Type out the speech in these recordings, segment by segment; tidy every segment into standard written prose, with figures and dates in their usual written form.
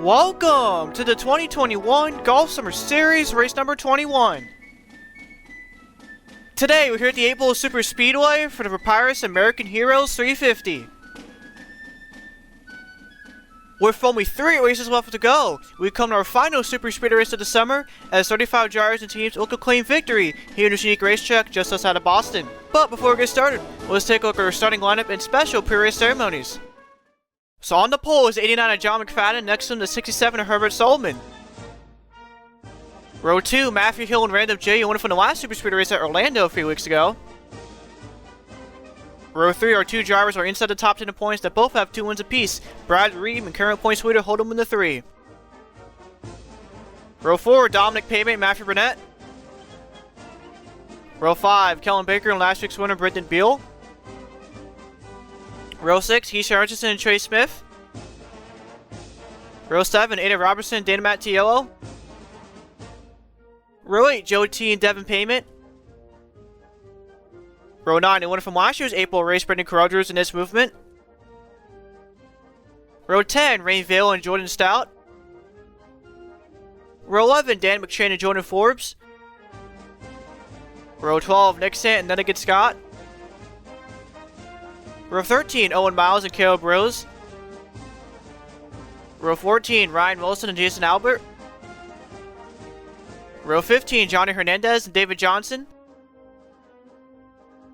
Welcome to the 2021 Golf Summer Series, race number 21. Today, we're here at the 8 Bowl Superspeedway for the Papyrus American Heroes 350. With only 3 races left to go, we come to our final Superspeedway race of the summer, as 35 drivers and teams will claim victory here in this unique racetrack just outside of Boston. But before we get started, let's take a look at our starting lineup and special pre-race ceremonies. So on the pole is 89 of John McFadden, next to him the 67 of Herbert Solomon. Row 2, Matthew Hill and Random J, won from the last Superspeedway race at Orlando a few weeks ago. Row 3, our 2 drivers are inside the top 10 of points that both have 2 wins apiece. Brad Reim and current points leader hold them in the 3. Row 4, Dominic Payment and Matthew Burnett. Row 5, Kellen Baker and last week's winner Brendan Beal. Row 6, Keisha Hutchinson and Trey Smith. Row 7, Ada Robertson and Dana Matteillo. Row 8, Joe T and Devin Payment. Row 9, the winner from last year's 8 Bowl race, Brendan Carruthers in this movement. Row 10, Rain Vale and Jordan Stout. Row 11, Dan McShane and Jordan Forbes. Row 12, Nick Sant and Nunnigan Scott. Row 13, Owen Miles and Caleb Rose. Row 14, Ryan Wilson and Jason Albert. Row 15, Johnny Hernandez and David Johnson.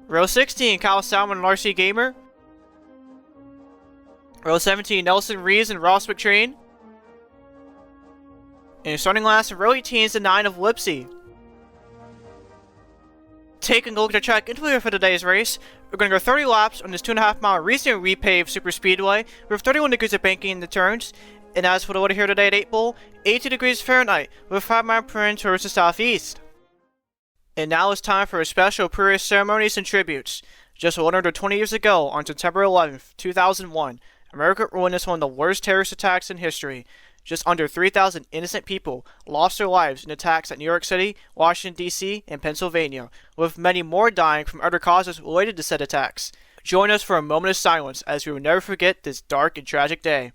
Row 16, Kyle Salmon and RC Gamer. Row 17, Nelson Reeves and Ross McTrain. And starting last, row 18 is the 9 of Lipsy. Taking a look at the track inventory for today's race, we're going to go 30 laps on this 2.5 mile recent repaved Superspeedway with 31 degrees of banking in the turns. And as for the weather here today at 8 Bowl, 80 degrees Fahrenheit with 5 miles per hour towards the southeast. And now it's time for a special pre-race ceremonies and tributes. Just 120 years ago, on September 11th, 2001, America witnessed one of the worst terrorist attacks in history. Just under 3,000 innocent people lost their lives in attacks at New York City, Washington, D.C., and Pennsylvania, with many more dying from other causes related to said attacks. Join us for a moment of silence as we will never forget this dark and tragic day.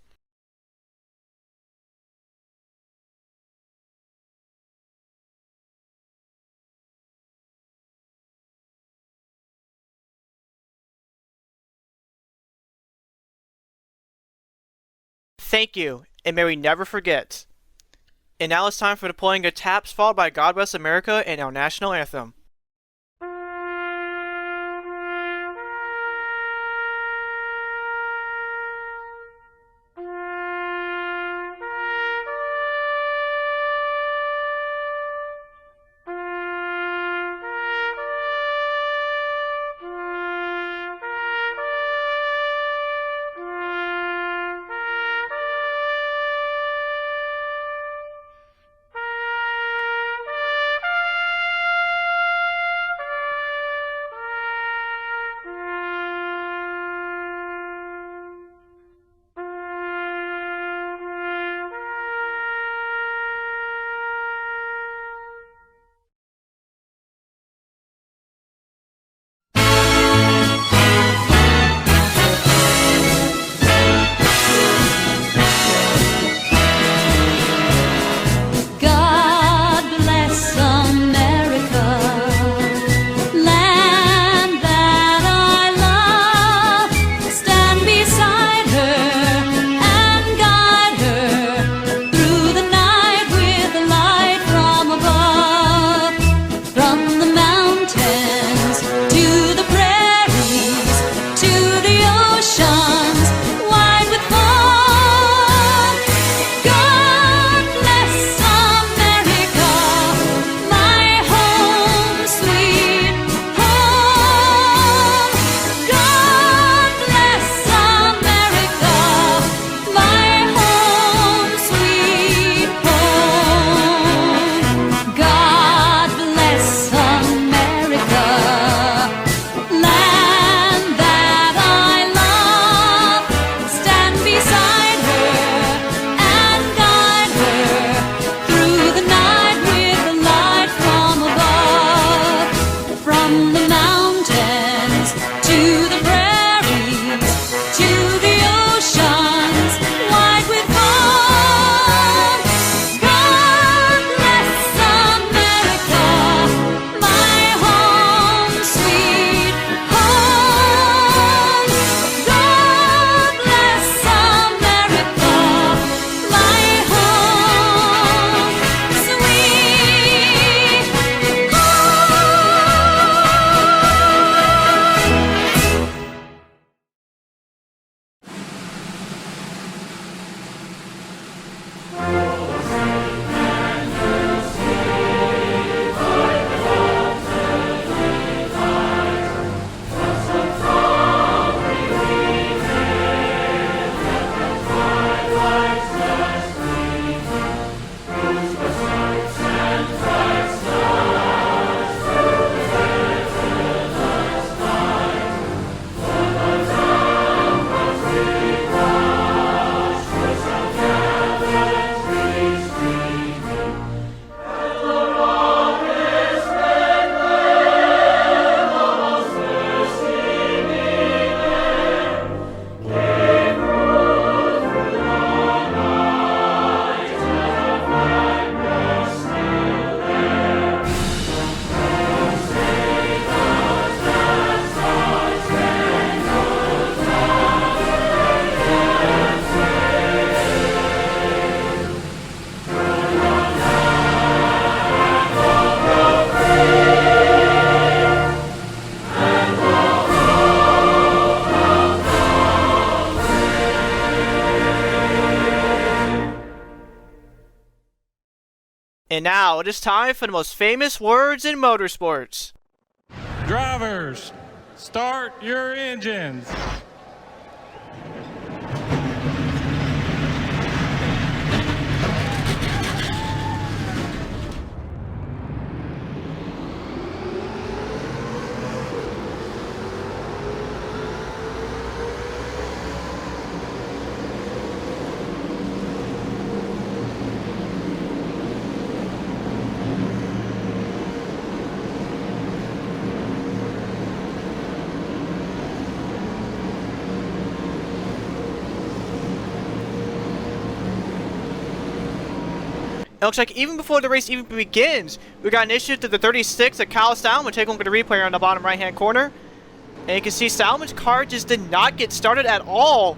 Thank you, and may we never forget. And now it's time for the playing of taps, followed by God Bless America and our national anthem. And now it is time for the most famous words in motorsports. Drivers, start your engines. It looks like even before the race even begins, we got an issue to the 36 that Kyle Salmon take a look at the replay on the bottom right hand corner. And you can see Salmon's car just did not get started at all.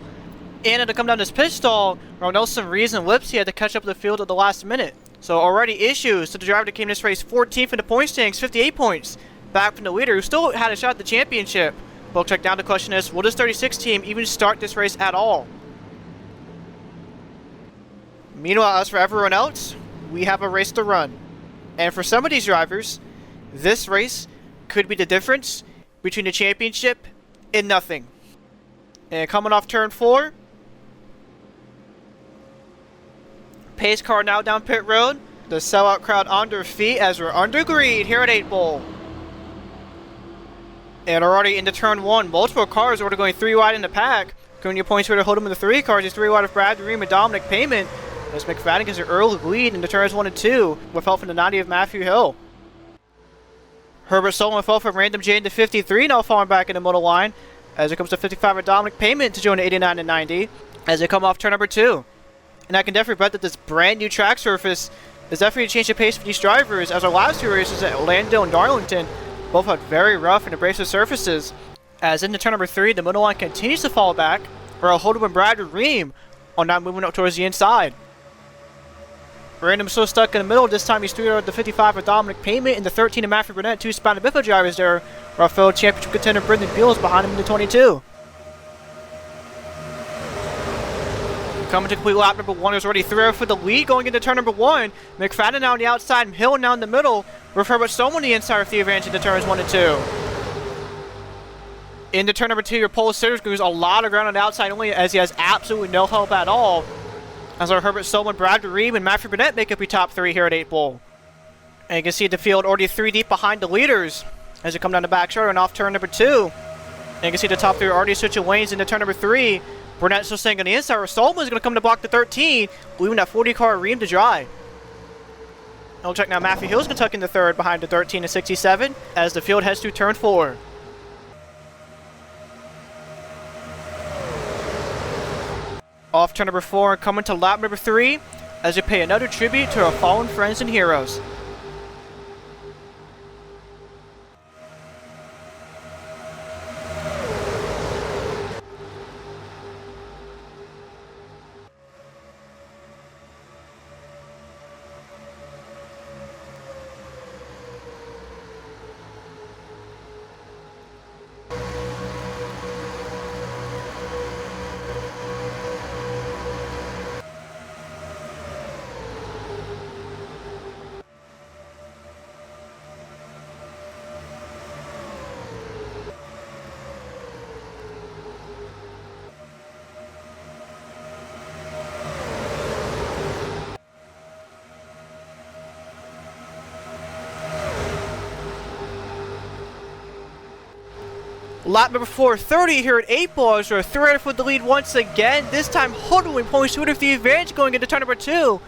And had to come down this pit stall, for Nelson Rees and Lipsy had to catch up to the field at the last minute. So already issues to the driver that came this race 14th in the point standings, 58 points. Back from the leader who still had a shot at the championship. But looks like now the question is, will this 36 team even start this race at all? Meanwhile, as for everyone else, we have a race to run. And for some of these drivers, this race could be the difference between the championship and nothing. And coming off turn 4, pace car now down pit road. The sellout crowd on their feet as we're under green here at 8 Bowl. And already into turn 1, multiple cars already going 3 wide in the pack. Going to your points here to hold them in the 3 cars. He's 3 wide of Brad, Reim, and Dominic Payment. As McFadden gets an early lead into turns 1 and 2 with help from the 90 of Matthew Hill. Herbert Solon with help from Random J into 53 now falling back in the middle line. As it comes to 55 of Dominic Payment to join the 89 and 90 as they come off turn number 2. And I can definitely bet that this brand new track surface is definitely a change of pace for these drivers, as our last 2 races at Orlando and Darlington both had very rough and abrasive surfaces. As into turn number 3, the middle line continues to fall back, where Hold'em and Brad Reim are now moving up towards the inside. Random still stuck in the middle. This time he's 3 over the 55 of Dominic Payment and the 13 of Matthew Burnett. 2 Spina Biffa drivers there. Our fellow championship contender Brendan Beal is behind him in the 22. Coming to complete lap number 1, there's already 3 over for the lead going into turn number 1. McFadden now on the outside, Hill now in the middle. With Herbert Stone on the inside with the advantage into turns 1 and 2. Into turn number 2, your pole sitter loses a lot of ground on the outside only, as he has absolutely no help at all. As our Herbert Solon, Brad Reim, and Matthew Burnett make up your top 3 here at 8 Bowl. And you can see the field already 3 deep behind the leaders as they come down the back straight and off turn number 2. And you can see the top 3 are already switching lanes into turn number 3. Burnett still staying on the inside, where Solon is going to come to block the 13, leaving that 40 car Reim to dry. And we'll check now, Matthew Hill's going to tuck in the 3rd behind the 13 and 67 as the field heads to turn 4. Off turn number 4 and coming to lap number 3 as we pay another tribute to our fallen friends and heroes. Lap number 430 here at 8 Bowl as we're 3 for the lead once again. This time Hold'em points to the advantage going into turn number 2.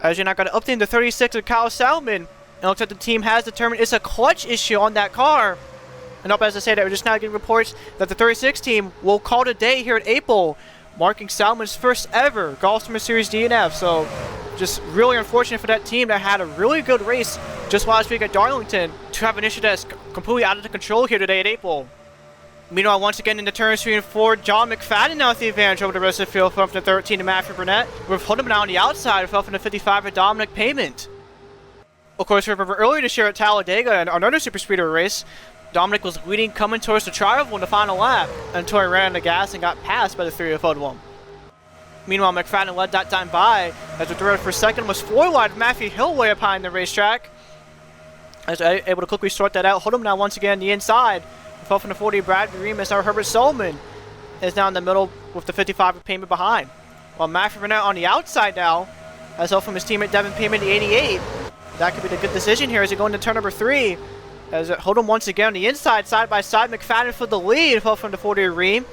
As you're not going to update the 36 of Kyle Salmon. It looks like the team has determined it's a clutch issue on that car. And up as I say that, we're just now getting reports that the 36 team will call it a day here at 8 Bowl, marking Salmon's first ever Gulfstream Series DNF. So just really unfortunate for that team that had a really good race just last week at Darlington to have an issue that's completely out of the control here today at 8 Bowl. Meanwhile, once again in the turns 3 and 4, John McFadden now with the advantage over the rest of the field from the 13 to Matthew Burnett. With Hold'em now on the outside, with help from the 55 of Dominic Payment. Of course, remember earlier this year at Talladega and another Superspeedway race, Dominic was leading coming towards the tri-oval in the final lap until he ran out of gas and got passed by the 3 of Hold'em. Meanwhile, McFadden led that time by, as the threat for second was 4 wide. Matthew Hill way up high in the racetrack. As able to quickly sort that out. Hold him now once again on the inside. Fell from the 40, Brad Reim as our Herbert Solomon is now in the middle with the 55 payment behind. While Matthew Burnett on the outside now, as help from his teammate Devin Payment, the 88. That could be the good decision here as they go into turn number 3. As Hold'em once again on the inside, side by side. McFadden for the lead, fell from the 40 Reim.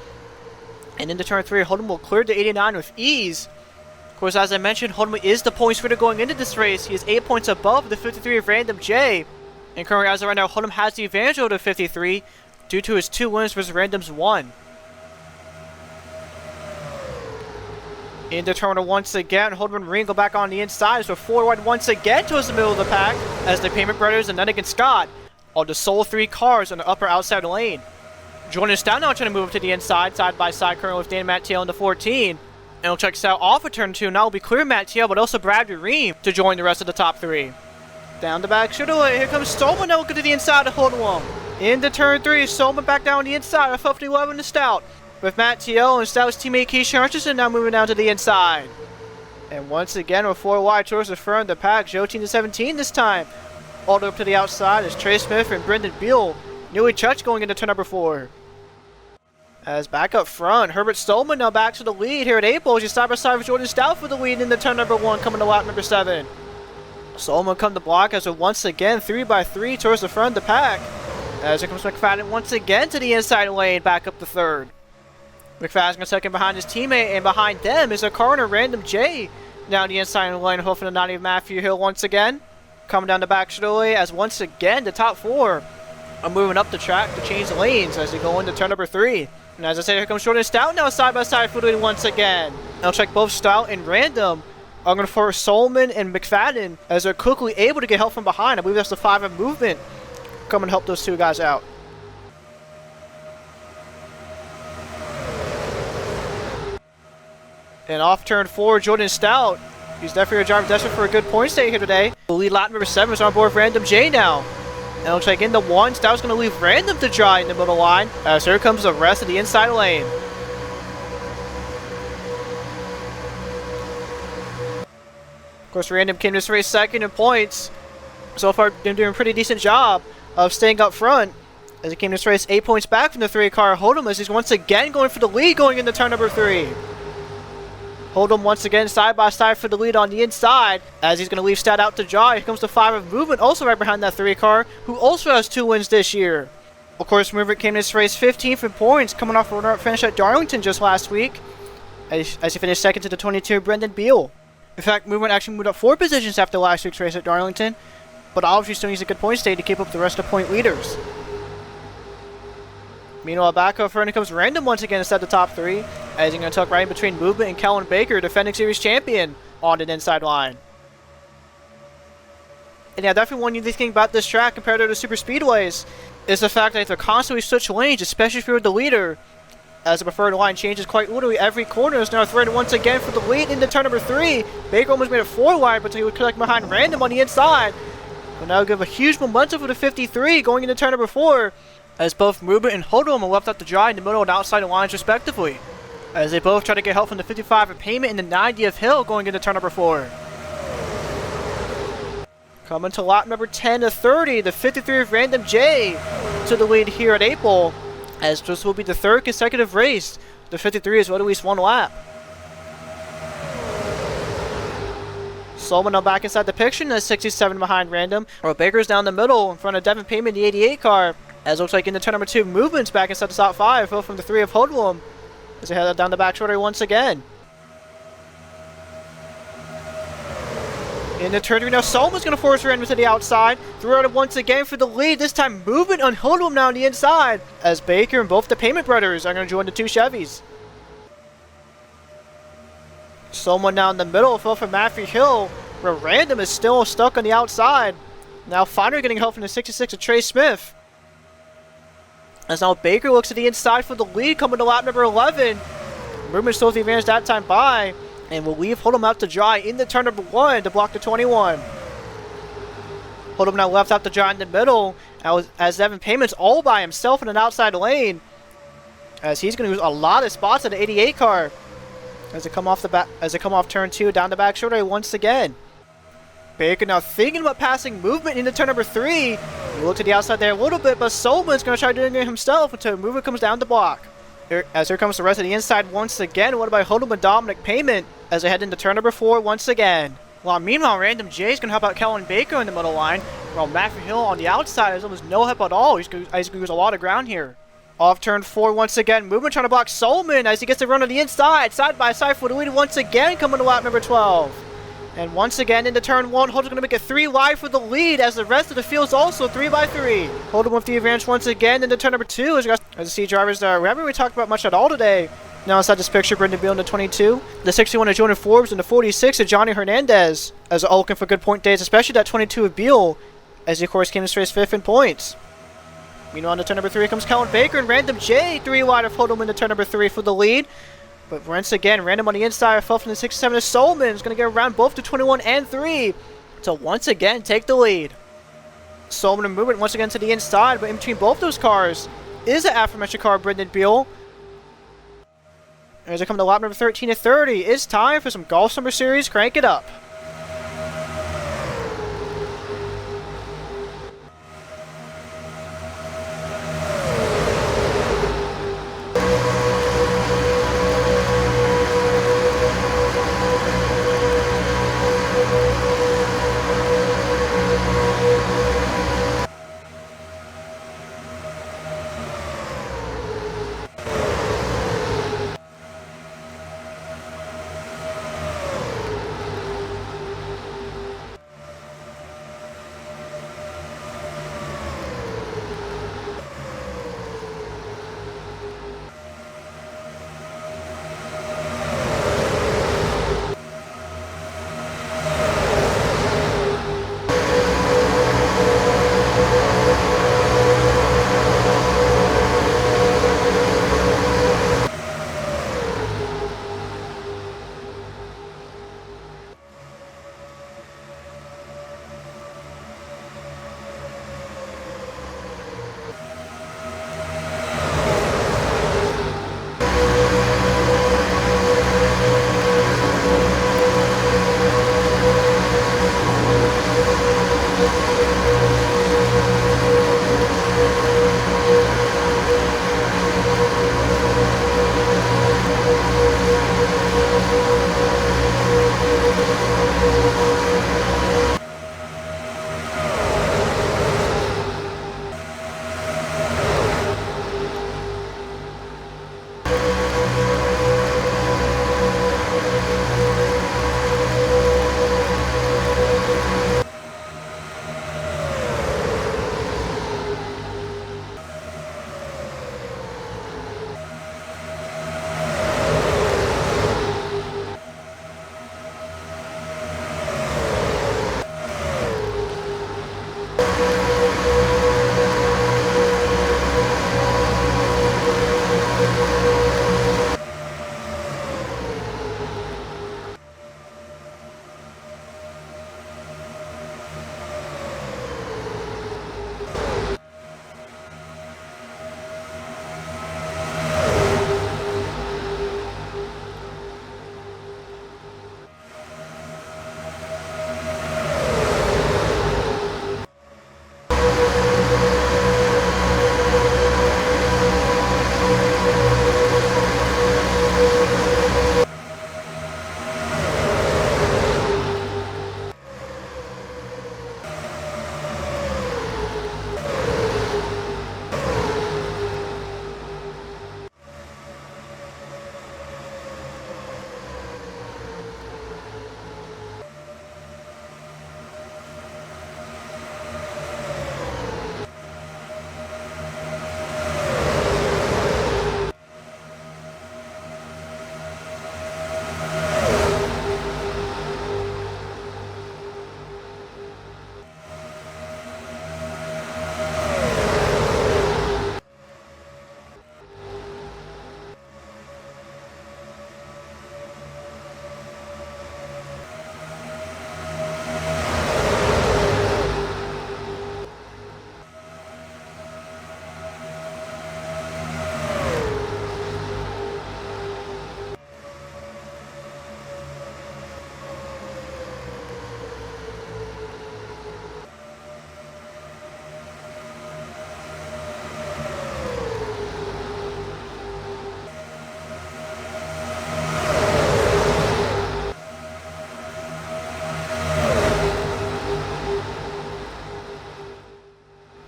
And into turn 3, Hold'em will clear the 89 with ease. Of course, as I mentioned, Hold'em is the points leader going into this race. He is 8 points above the 53 of Random J. And currently, as of right now, Hold'em has the advantage over the 53 due to his 2 wins versus Random's 1. Into turn once again, Hold'em and Reim go back on the inside, so 4 wide once again towards the middle of the pack as the Payment Brothers and Nuttig and Scott are the sole 3 cars on the upper outside lane. Jordan Stout now trying to move up to the inside, side by side, currently with Dan Matteillo in the 14. And we'll check Stout off of turn 2. Now will be clear Matteillo, but also Bradley Reim to join the rest of the top 3. Down the back straightaway, here comes Stolman now looking to the inside of Hold'em. Into turn 3, Stolman back down the inside of 11 to Stout. With Matteillo and Stout's teammate Keisha Hutchinson now moving down to the inside. And once again with 4 wide towards the front of the pack, 18 to 17 this time. All the way up to the outside is Trey Smith and Brendan Beal. Newly Chutch going into turn number 4. As back up front, Herbert Stolman now back to the lead here at Eight Bowl. He's side by side with Jordan Stout for the lead in the turn number 1 coming to lap number 7. Stolman come to block as once again 3 by 3 towards the front of the pack. As here comes McFadden once again to the inside lane, back up to 3rd. McFadden's going second behind his teammate, and behind them is a car in a Random J. Down the inside lane, hoping the 90 of Matthew Hill once again. Coming down the back straightaway as once again the top 4 are moving up the track to change lanes as they go into turn number 3. And as I said, here comes Jordan Stout now side by side for the lead once again. I'll check both Stout and Random. I'm going to force Solomon and McFadden as they're quickly able to get help from behind. I believe that's the 5 of movement. Come and help those 2 guys out. And off turn 4, Jordan Stout. He's definitely a driver desperate for a good point stay here today. The lead lap number 7 is on board Random J now. And it looks like in the 1, Stout's going to leave Random to dry in the middle line. As here comes the rest of the inside lane. Of course, Random came to this race second in points. So far, been doing a pretty decent job of staying up front. As he came to this race 8 points back from the 3 car Hold'em as he's once again going for the lead going into turn number 3. Hold'em once again side by side for the lead on the inside as he's going to leave Stout out to dry. Here comes the 5 of Movement also right behind that 3 car who also has 2 wins this year. Of course, Movement came to this race 15th in points coming off a runner-up finish at Darlington just last week as he finished second to the 22 Brendan Beal. In fact, Movement actually moved up 4 positions after last week's race at Darlington, but obviously still needs a good point stay to keep up the rest of the point leaders. Meanwhile, back up front comes Random once again instead of the top 3, as he's going to tuck right in between Movement and Kellen Baker, defending series champion, on the inside line. And yeah, definitely one unique thing about this track compared to the super speedways is the fact that they're constantly switch lanes, especially if you're the leader, as the preferred line changes quite literally every corner. Is now threaded once again for the lead into turn number 3. Baker almost made it 4 wide, but he would collect behind Random on the inside. Will now give a huge momentum for the 53 going into turn number 4. As both Movement and Hold'em are left out to dry in the middle and outside lines respectively. As they both try to get help from the 55 of Payment and the 90 of Hill going into turn number 4. Coming to lap number 10 to 30, the 53 of Random J to the lead here at Eight Bowl. As this will be the 3rd consecutive race, the 53 has led at least 1 lap. Solomon now back inside the picture, and 67 behind Random. While Baker's down the middle in front of Devin Payment, the 88 car. As it looks like in the turn number 2, Movement's back inside the top 5, both from the 3 of Hold'em. As they head down the back shorter once again. In the turn 3 now, Solomon's going to force Random to the outside. Throw it once again for the lead. This time Movement on Hold'em now on the inside. As Baker and both the Payment brothers are going to join the 2 Chevys. Solomon now in the middle, fell for Matthew Hill, where Random is still stuck on the outside. Now finally getting help from the 66 of Trey Smith. As now Baker looks to the inside for the lead coming to lap number 11. Movement still with the advantage that time by. And will leave Hold'em out to dry in the turn number 1 to block the 21. Hold'em now left out to dry in the middle. As Devin Payment's all by himself in an outside lane. As he's going to lose a lot of spots at the 88 car. as they come off turn 2 down the back straightaway once again. Baker now thinking about passing movement into turn number 3. You look to the outside there a little bit, but Solman's going to try doing it himself until movement comes down the block. As here comes the rest of the inside once again, what about Hodel and Dominic Payment as they head into turn number 4 once again. While meanwhile, Random J is going to help out Kellen Baker in the middle line, while Matthew Hill on the outside has almost no help at all. He's going to lose a lot of ground here. Off turn 4 once again, movement trying to block Solman as he gets the run on the inside, side by side for the lead once again coming to lap number 12. And once again into turn 1, Holden's going to make it 3 wide for the lead as the rest of the field is also 3 by 3. Holden with the advantage once again into turn number 2 as the C drivers we haven't really talked about much at all today. Now inside this picture, Brendan Beal in the 22, the 61 of Jordan Forbes, and the 46 of Johnny Hernandez as all looking for good point days, especially that 22 of Beal as he of course came to race 5th in points. Meanwhile, into turn number 3 comes Kellen Baker and Random J, 3 wide of Holden into turn number 3 for the lead. But once again, Random on the inside, fell from the 67 of Solman is going to get around both to 21 and 3 to once again take the lead. Solman and movement once again to the inside, but in between both those cars is the aforementioned car, Brendan Beal. As they come to lap number 13 to 30, it's time for some Golf Summer Series. Crank it up.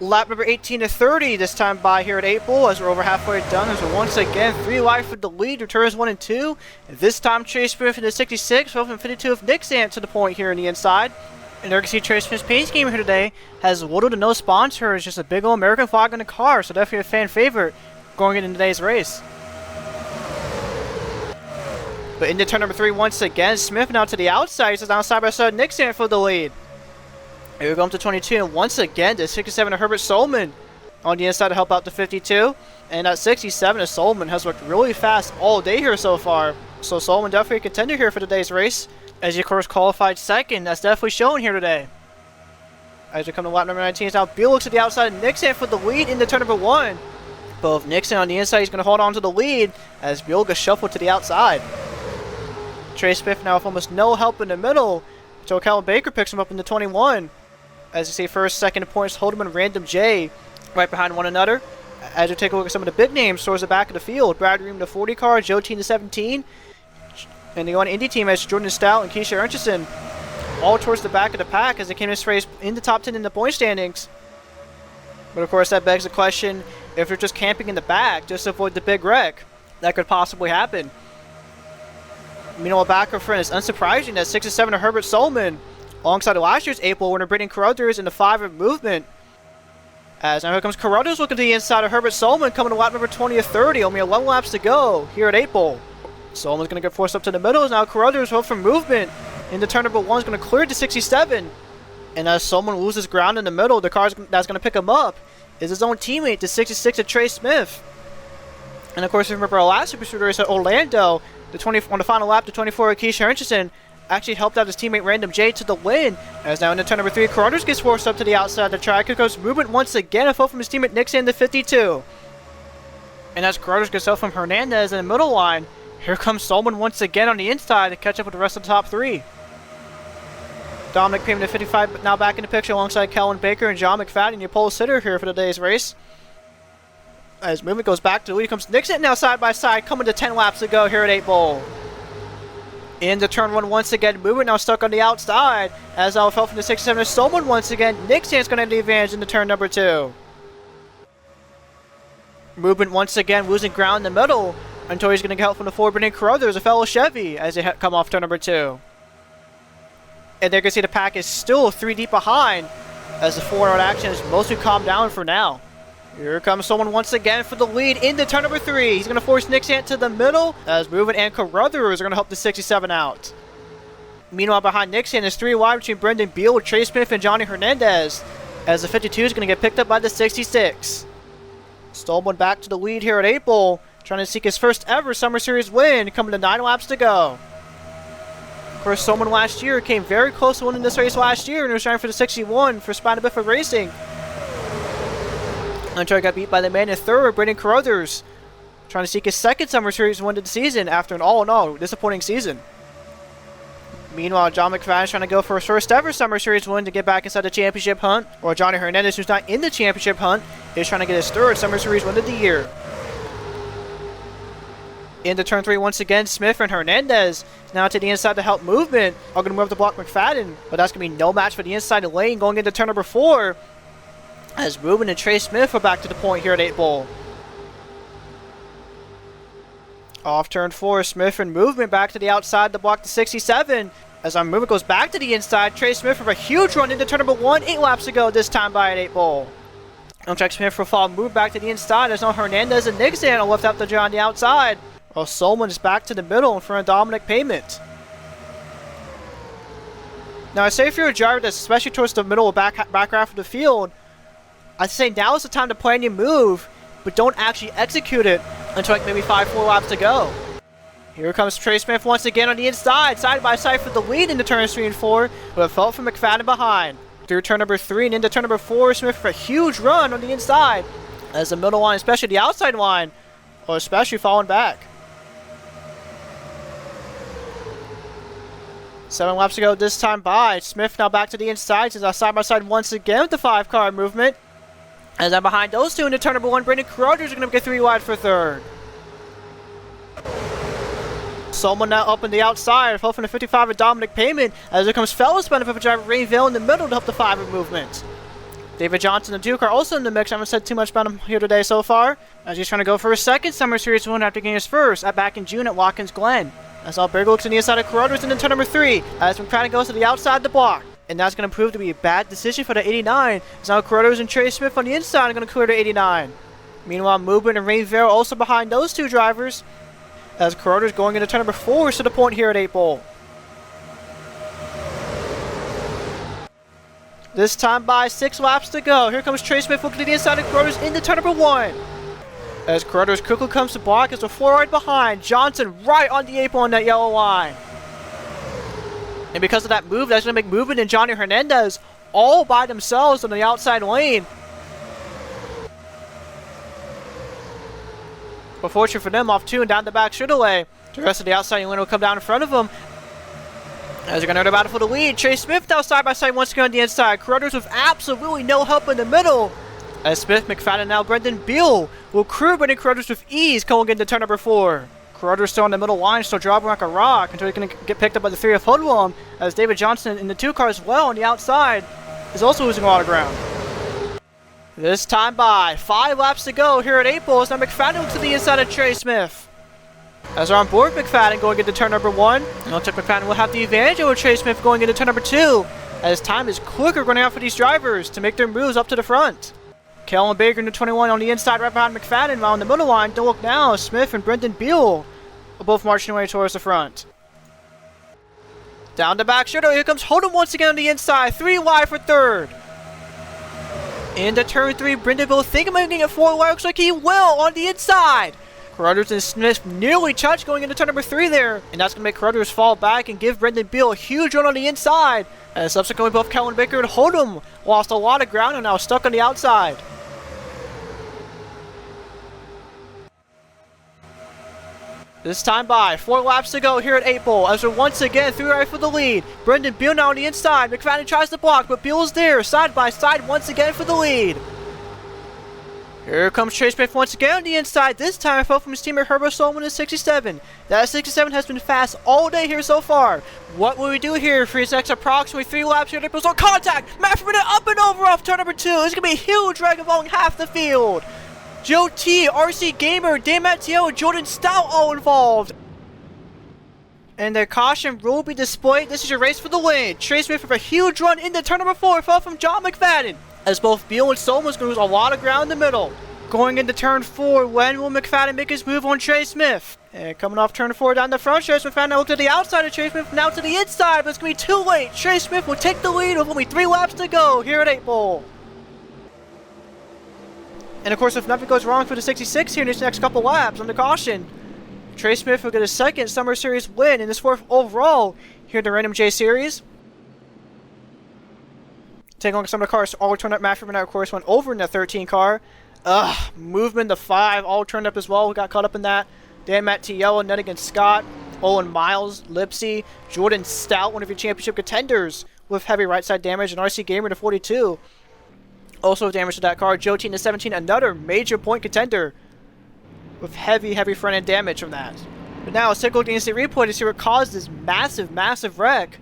lap number 18 to 30 this time by here at 8 Bowl as we're over halfway done. As we're once again 3 wide for the lead, returns 1 and 2. And this time Chase Smith in the 66, from 52 of Nixant to the point here on the inside. And there you can see Chase Smith's paint scheme here today has little to no sponsor. It's just a big old American flag in the car, so definitely a fan favorite going into today's race. But into turn number 3 once again, Smith now to the outside. He's down side by side Nixant for the lead. Here we go up to 22, and once again to 67 of Herbert Solman on the inside to help out the 52. And at 67 of Solman has worked really fast all day here so far. So Solman definitely a contender here for today's race. As he of course qualified second, that's definitely shown here today. As we come to lap number 19, now Beal looks to the outside of Nixant for the lead into turn number 1. Both Nixant on the inside, he's going to hold on to the lead as Beal gets shuffled to the outside. Trey Smith now with almost no help in the middle until Kellen Baker picks him up in the 21. As you see, first, second points, Hold'em and Random J right behind one another. As you take a look at some of the big names towards the back of the field, Brad Reim the 40 car, Joe T the 17. And the Indy team has Jordan Stout and Keisha Ernchison all towards the back of the pack as they came in this race in the top 10 in the point standings. But of course that begs the question, if you're just camping in the back just to avoid the big wreck, that could possibly happen. Meanwhile, back up front, it's unsurprising that 6 and 7 of Herbert Solman, alongside last year's 8 Bowl winner Brittany Carruthers in the 5 of Movement. As now here comes Carruthers looking to the inside of Herbert Solman, coming to lap number 20 of 30, only 11 laps to go here at 8 Bowl. Solman's going to get forced up to the middle. Now Carruthers will from Movement into turn number 1 is going to clear to 67. And as Solman loses ground in the middle, the car that's going to pick him up is his own teammate, the 66 of Trey Smith. And of course, remember our last Super Speedway race at Orlando, on the final lap, the 24 of Keisha Ernchison actually helped out his teammate Random J to the win. As now into turn number 3, Carruthers gets forced up to the outside of the track. Here goes Movement once again, a foul from his teammate Nixon, the 52. And as Carruthers gets out from Hernandez in the middle line, here comes Solman once again on the inside to catch up with the rest of the top 3. Dominic Payman, the 55, now back in the picture alongside Kellen Baker and John McFadden, your pole sitter here for today's race. As Movement goes back to the lead, comes Nixon now side by side, coming to 10 laps to go here at 8 Bowl. Into turn 1 once again, Movement now stuck on the outside, as Al fell from the 67 to Solman once again. Nixon's going to have the advantage into turn number 2. Movement once again losing ground in the middle until he's going to get help from the forward Brittany Carruthers, a fellow Chevy, as they come off turn number 2. And there you can see the pack is still 3 deep behind, as the forward action is mostly calmed down for now. Here comes someone once again for the lead into turn number 3. He's going to force Nixant to the middle, as Movement and Carruthers are going to help the 67 out. Meanwhile, behind Nixant is 3 wide between Brendan Beal, Trey Smith, and Johnny Hernandez, as the 52 is going to get picked up by the 66. Stolman back to the lead here at 8 Bowl, trying to seek his first ever Summer Series win, coming to 9 laps to go. Of course, Stolman last year came very close to winning this race last year, and he was trying for the 61 for Spina Biffa Racing. Until he got beat by the man in third, Brendan Carruthers, trying to seek his second Summer Series win of the season after an all-in-all disappointing season. Meanwhile, John McFadden is trying to go for his first ever Summer Series win to get back inside the championship hunt, while Johnny Hernandez, who's not in the championship hunt, is trying to get his third Summer Series win of the year. Into turn 3 once again, Smith and Hernandez now to the inside to help Movement. Are going to move to block McFadden, but that's going to be no match for the inside lane going into turn number 4. As Movement and Trey Smith are back to the point here at 8 Bowl. Off turn 4, Smith and Movement back to the outside to block the 67. As our Movement goes back to the inside, Trey Smith for a huge run into turn number 1, 8 laps to go this time by at 8 Bowl. Trey Smith for fall move back to the inside. There's no Hernandez and Nixon are left out to on the outside. While Solman is back to the middle in front of Dominic Payment. Now I say if you're a driver that's especially towards the middle or back half of the field, I'd say now is the time to plan your move, but don't actually execute it until like maybe 5-4 laps to go. Here comes Trey Smith once again on the inside, side by side for the lead into turns 3 and 4, but fell from McFadden behind. Through turn number 3 and into turn number 4, Smith for a huge run on the inside, as the middle line, especially the outside line, are especially falling back. 7 laps to go this time by. Smith now back to the inside, is side by side once again with the 5-car movement. As I'm behind those two into turn number 1, Brendan Carruthers are going to get 3 wide for third. Someone now up on the outside, fell from the 55 of Dominic Payment, as there comes fellow Spina Biffa driver Reim in the middle to help the 5 movement. David Johnson, the 2 car, also in the mix. I haven't said too much about him here today so far, as he's trying to go for his second Summer Series win after getting his first back in June at Watkins Glen. As Albergo looks on the inside of Corroders into turn number 3, as McFadden goes to the outside of the block. And that's going to prove to be a bad decision for the 89, as now Corroders and Trey Smith on the inside are going to clear the 89. Meanwhile, Movement and Reim also behind those 2 drivers, as Corroders going into turn number 4 to the point here at 8 Bowl. This time by 6 laps to go. Here comes Trey Smith looking to the inside of Corroders into turn number 1. As Corroders quickly comes to block as the 4 right behind. Johnson right on the 8 Bowl on that yellow line. And because of that move, that's going to make Movement and Johnny Hernandez all by themselves on the outside lane. But fortunate for them, off 2 and down the back straightaway. The rest of the outside lane will come down in front of them. As they're going to battle for the lead. Trey Smith now side by side once again on the inside. Corroders with absolutely no help in the middle. As Smith, McFadden, now Brendan Beal will crew Brendan Corroders with ease going into turn number 4. Corroders still on the middle line, still dropping like a rock until he's going to get picked up by the 3 of Hoodlum. As David Johnson in the 2 car as well on the outside is also losing a lot of ground. This time by 5 laps to go here at 8 Bowl. Now McFadden to the inside of Trey Smith. As they're on board McFadden going into turn number 1. It looks like McFadden will have the advantage over Trey Smith going into turn number 2. As time is quicker running out for these drivers to make their moves up to the front. Kellen Baker in the 21 on the inside right behind McFadden, while on the middle line, don't look now, Smith and Brendan Beal are both marching away towards the front. Down the back straight, here comes Hold'em once again on the inside, 3 wide for 3rd. Into turn 3, Brendan Beal thinking about getting it 4 wide, looks like he will on the inside. Corroders and Smith nearly touch going into turn number 3 there, and that's going to make Corroders fall back and give Brendan Beal a huge run on the inside. And subsequently, both Kellen Baker and Hold'em lost a lot of ground and now stuck on the outside. This time by 4 laps to go here at 8 Bowl, as we're once again 3 right for the lead. Brendan Beal now on the inside. McFadden tries to block, but Beal is there, side by side once again for the lead. Here comes Trey Smith once again on the inside. This time I fell from his teammate Herman Solomon in 67. That 67 has been fast all day here so far. What will we do here for his next approximately 3 laps here at 8 Bowl? So contact! Matt Fermin up and over off turn number 2. It's going to be a huge drag involving half the field. Joe T, RC Gamer, Matteillo, Jordan Stout all involved. And their caution will be displayed. This is your race for the win. Trey Smith with a huge run into turn number 4, fell from John McFadden. As both Beal and Solomon lose a lot of ground in the middle. Going into turn 4, when will McFadden make his move on Trey Smith? And coming off turn 4 down the front stretch, McFadden now look to the outside of Trey Smith, now to the inside, but it's going to be too late. Trey Smith will take the lead with only 3 laps to go here at 8 Bowl. And of course, if nothing goes wrong for the 66 here in his next couple laps, under caution, Trey Smith will get his 2nd Summer Series win and his 4th overall here in the Random J Series. Taking a look at some of the cars, all turned up. Matt Fermin, of course, went over in that 13 car. Movement to 5, all turned up as well. We got caught up in that. Dan Matteillo, Ned against Scott, Owen Miles, Lipsy, Jordan Stout, one of your championship contenders with heavy right side damage, and RC Gamer to 42. Also damage to that car. Joe T to 17, another major point contender with heavy front end damage from that. But now let's take a look at the instant replay to see what caused this massive wreck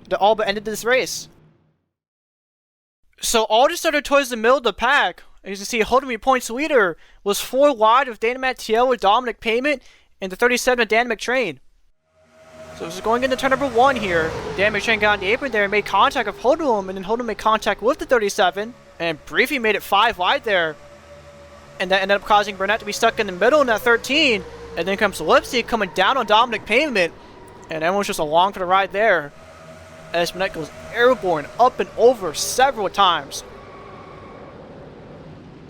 that all but ended this race. So all just started towards the middle of the pack. As you can see, Hold'em points leader was 4 wide with Dana Matteillo with Dominic Payment and the 37 of Dan McTrain. So this is going into turn number 1 here. Dan McTrain got on the apron there and made contact with Hold'em, and then Hold'em made contact with the 37 and briefly made it 5 wide there. And that ended up causing Burnett to be stuck in the middle in that 13. And then comes Lipsy coming down on Dominic Payment, and everyone's just along for the ride there. As Burnett goes airborne up and over several times.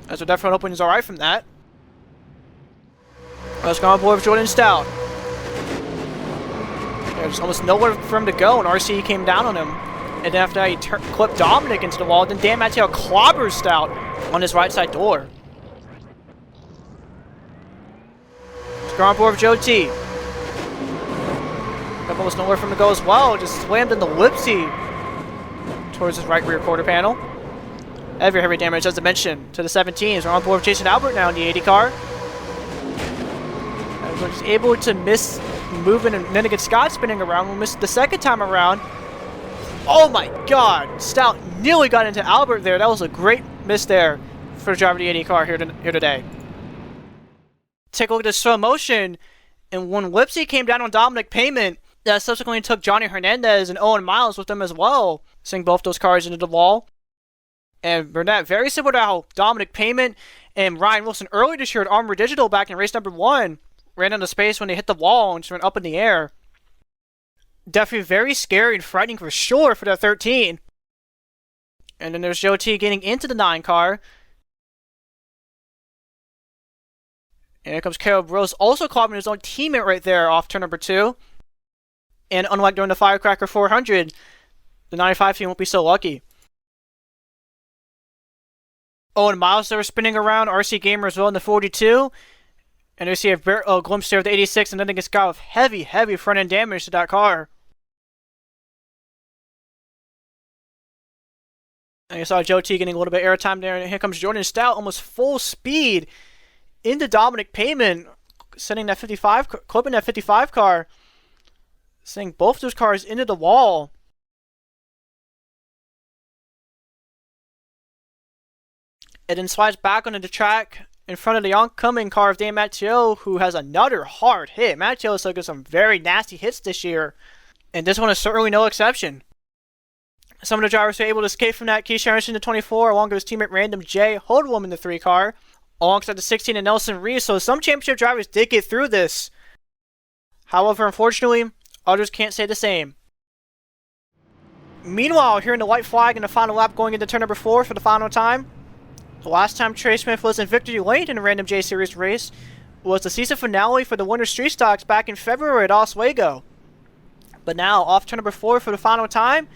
As the front opening is alright from that. Let's go on board with Jordan Stout. There's almost nowhere for him to go, and RC came down on him. And then after that, he clipped Dominic into the wall. Then Dan Matteillo clobbers Stout on his right side door. Let's go on board with Joe T. Almost nowhere for him to go as well. Just slammed into Lipsy towards his right rear quarter panel. Heavy damage, as I mentioned, to the 17s. We're on board with Jason Albert now in the 80 car. And we're just able to miss moving and then against Scott spinning around. We missed the 2nd time around. Oh my god! Stout nearly got into Albert there. That was a great miss there for the driver of the 80 car here today. Take a look at the slow motion. And when Lipsy came down on Dominic Payment, that subsequently took Johnny Hernandez and Owen Miles with them as well, sending both those cars into the wall. And Burnett, very similar to how Dominic Payment and Ryan Wilson earlier this year at Armor Digital back in race number 1 ran into space when they hit the wall and just went up in the air. Definitely very scary and frightening for sure for that 13. And then there's Joe T getting into the 9 car. And here comes Caleb Rose, also clobbering his own teammate right there off turn number 2. And unlike during the Firecracker 400, the 95 team won't be so lucky. Owen Miles there spinning around, RC Gamer as well in the 42. And you see a glimpse there of the 86, and then it gets got with heavy front end damage to that car. And you saw Joe T getting a little bit of airtime there, and here comes Jordan Stout, almost full speed into Dominic Payment, sending that 55, clipping that 55 car, sending both those cars into the wall. It then slides back onto the track in front of the oncoming car of Dave Matteillo, who has another hard hit. Matteillo has taken some very nasty hits this year, and this one is certainly no exception. Some of the drivers were able to escape from that. Keith Sharon in the 24, along with his teammate Random J Holdwom in the 3 car, alongside the 16 and Nelson Reese. So some championship drivers did get through this. However, unfortunately, others can't say the same. Meanwhile, here in the white flag in the final lap going into turn number 4 for the final time. The last time Trey Smith was in victory lane in a Random J Series race was the season finale for the Winter Street Stocks back in February at Oswego. But now, off turn number 4 for the final time,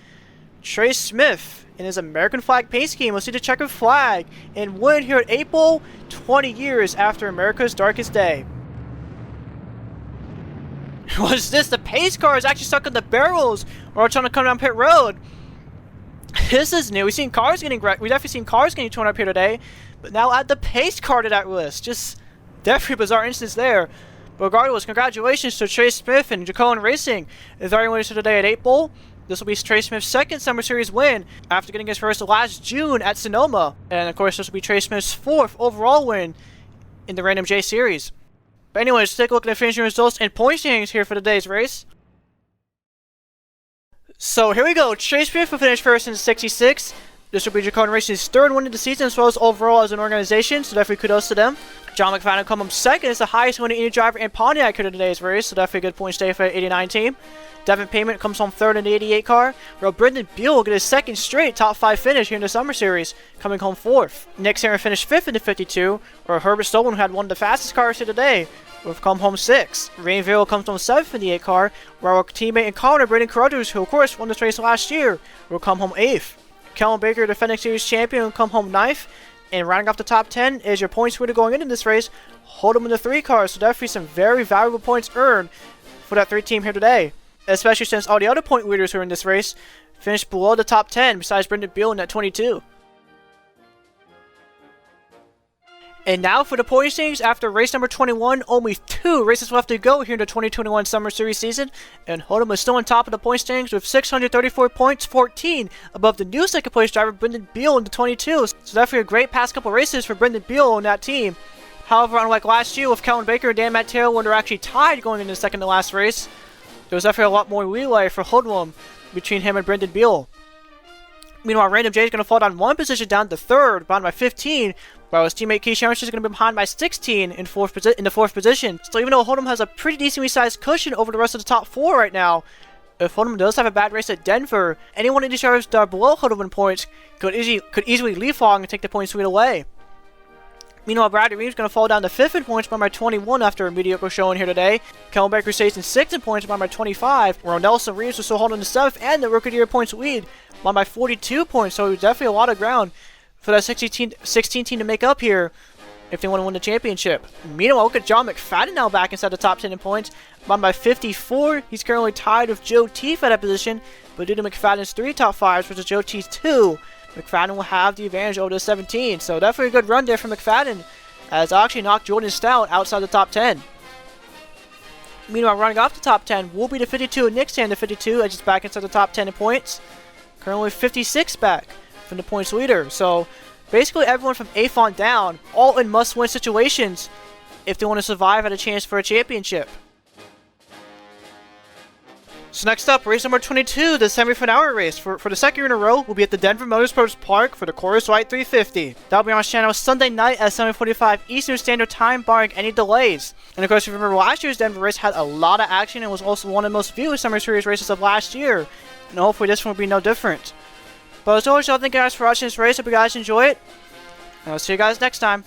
Trey Smith in his American flag paint scheme will see the checkered flag and win here at Eight Bowl 20 years after America's darkest day. Was this the pace car is actually stuck in the barrels or trying to come down pit road? This is new. We've definitely seen cars getting torn up here today, but now add the pace car to that list. Just definitely bizarre instance there. But regardless, congratulations to Trey Smith and Jacone Racing as our winners today at 8 Bowl. This will be Trey Smith's second Summer Series win after getting his first last June at Sonoma. And of course, this will be Trey Smith's 4th overall win in the Random J Series. But anyways, let's take a look at the finishing results and point standings here for today's race. So here we go. Trey Smith will finish first in 66. This will be Jacone Racing's 3rd win of the season as well as overall as an organization, so definitely kudos to them. John McFadden will come home 2nd as the highest winning any driver in Pontiac here in today's race, so definitely a good point stay for the 89 team. Devin Payment comes home 3rd in the 88 car, while Brendan Beal will get his 2nd straight top 5 finish here in the Summer Series, coming home 4th. Nick Sarin finished 5th in the 52, where Herbert Stolen, who had one of the fastest cars here today, will come home 6th. Rainville comes home 7th in the 8 car, while our teammate and Connor, Braden Carruthers, who of course won this race last year, will come home 8th. Kellen Baker, defending series champion, will come home 9th. And rounding off the top 10 is your points leader going into this race, Hold'em in the 3 car. So definitely some very valuable points earned for that 3 team here today. Especially since all the other point leaders who are in this race finished below the top 10, besides Brendan Beal in that 22. And now for the point standings after race number 21, only 2 races left to go here in the 2021 Summer Series season, and Hold'em is still on top of the point standings with 634 points, 14 above the new second place driver Brendan Beal in the 22. So definitely a great past couple races for Brendan Beal on that team. However, unlike last year with Kellen Baker and Dan Matteillo when they're actually tied going into the second to last race, there was definitely a lot more leeway for Hold'em between him and Brendan Beal. Meanwhile, Random J is going to fall down 1 position down to 3rd, behind by 15, while his teammate Keith Sharon is going to be behind by 16 in the 4th position. So even though Hold'em has a pretty decently sized cushion over the rest of the top 4 right now, if Hold'em does have a bad race at Denver, any one of these drivers that are below Hold'em in points could easily leapfrog and take the points lead away. Meanwhile, Bradley Reim is going to fall down to 5th in points by 21 after a mediocre showing here today. Kellen Baker stays in 6th in points by 25, while Nelson Reeves was still holding the 7th and the Rookie of the Year points lead by 42 points. So definitely a lot of ground for that 16 team to make up here if they want to win the championship. Meanwhile, look at John McFadden now back inside the top 10 in points by 54. He's currently tied with Joe T for that position, but due to McFadden's 3 top 5s versus Joe T's 2, McFadden will have the advantage over the 17. So definitely a good run there from McFadden, as actually knocked Jordan Stout outside the top 10. Meanwhile, running off the top 10 will be the 52 Nick Stan, the 52, as he's back inside the top 10 in points. Currently 56 back from the points leader. So basically everyone from 8th on down, all in must-win situations if they want to survive at a chance for a championship. So next up, race number 22, the semi-finale race. For the second year in a row, we'll be at the Denver Motorsports Park for the Chorus White 350. That'll be on our channel Sunday night at 7:45 Eastern Standard Time, barring any delays. And of course, if you remember, last year's Denver race had a lot of action and was also one of the most viewed Summer Series races of last year. And hopefully this one will be no different. But as always, y'all, thank you guys for watching this race. Hope you guys enjoy it. And I'll see you guys next time.